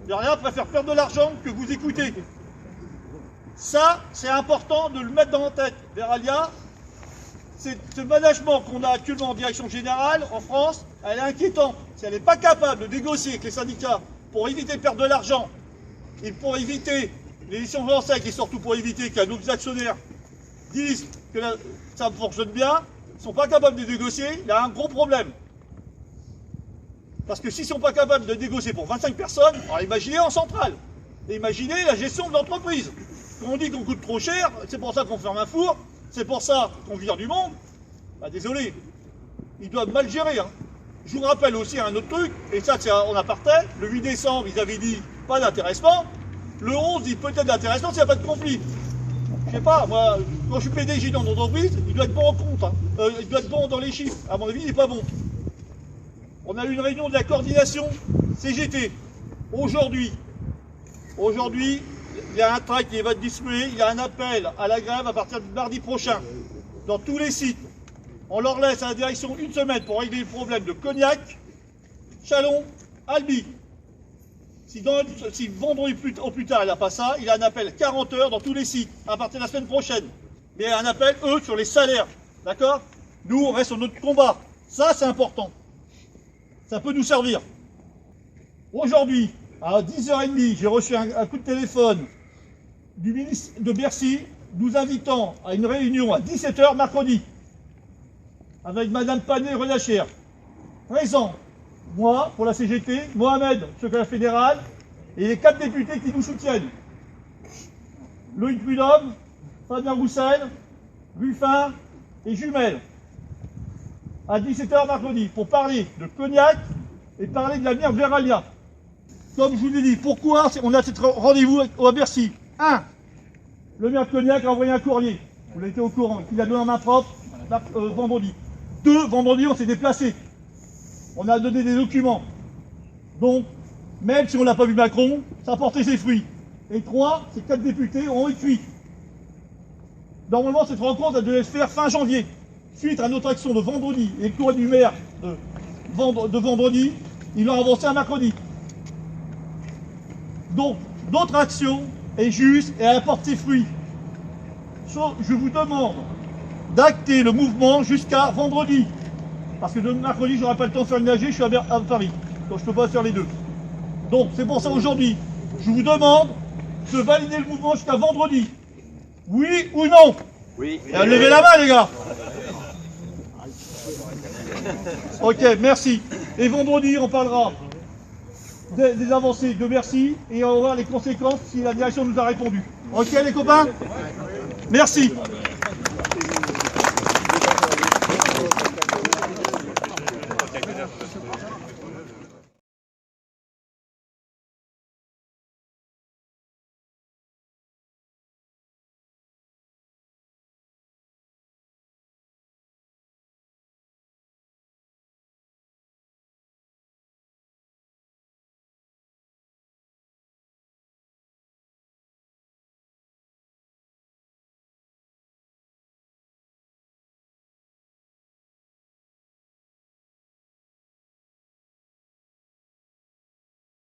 Veolia préfère perdre de l'argent que vous écouter. Ça, c'est important de le mettre dans la tête. Veolia, ce management qu'on a actuellement en direction générale en France, elle est inquiétante. Si elle n'est pas capable de négocier avec les syndicats pour éviter de perdre de l'argent et pour éviter les décisions sec et surtout pour éviter qu'un nouveau actionnaire disent que ça fonctionne bien, ils ne sont pas capables de négocier, il y a un gros problème. Parce que s'ils ne sont pas capables de négocier pour 25 personnes, alors imaginez en centrale. Et imaginez la gestion de l'entreprise. Quand on dit qu'on coûte trop cher, c'est pour ça qu'on ferme un four, c'est pour ça qu'on vire du monde. Bah désolé, ils doivent mal gérer. Hein. Je vous rappelle aussi un autre truc, et ça c'est en aparté, le 8 décembre ils avaient dit pas d'intéressement, le 11 dit peut-être d'intéressement s'il n'y a pas de conflit. Je sais pas, moi, quand je suis PDG dans une entreprise, il doit être bon en compte, hein. Il doit être bon dans les chiffres, à mon avis il n'est pas bon. On a eu une réunion de la coordination CGT. Aujourd'hui, il y a un tract qui va être distribué, il y a un appel à la grève à partir de mardi prochain, dans tous les sites. On leur laisse à la direction une semaine pour régler le problème de Cognac, Chalon, Albi. Si vendredi au plus tard il n'y a pas ça, il y a un appel 40 heures dans tous les sites, à partir de la semaine prochaine. Mais un appel, eux, sur les salaires. D'accord? Nous, on reste sur notre combat. Ça, c'est important. Ça peut nous servir. Aujourd'hui, à 10h30, j'ai reçu un coup de téléphone du ministre de Bercy, nous invitant à une réunion à 17h mercredi, avec Madame Panet-Renachère. Présent, moi, pour la CGT, Mohamed, secrétaire fédéral, et les 4 députés qui nous soutiennent. Loïc Prudhomme, Fabien Roussel, Ruffin et Jumel. À 17h mercredi, pour parler de Cognac et parler de l'avenir de Veolia. Comme je vous l'ai dit, pourquoi on a ce rendez-vous à Bercy? 1. Le maire de Cognac a envoyé un courrier, vous l'avez été au courant, qu'il a donné en main propre vendredi. 2. Vendredi, on s'est déplacé. On a donné des documents. Donc, même si on n'a pas vu Macron, ça a porté ses fruits. Et 3, ces 4 députés ont écrit. Normalement, cette rencontre, elle devait se faire fin janvier. Suite à notre action de vendredi et le courrier du maire de vendredi, ils l'ont avancé à mercredi. Donc, notre action est juste et elle apporte ses fruits. Je vous demande d'acter le mouvement jusqu'à vendredi. Parce que de mercredi, je n'aurai pas le temps de faire une AG, je suis à Paris. Donc je ne peux pas faire les deux. Donc c'est pour ça aujourd'hui, je vous demande de valider le mouvement jusqu'à vendredi. Oui ou non? Oui. Levez la main les gars. Ok, merci. Et vendredi, on parlera des avancées de Bercy et on va voir les conséquences si la direction nous a répondu. Ok les copains? Merci.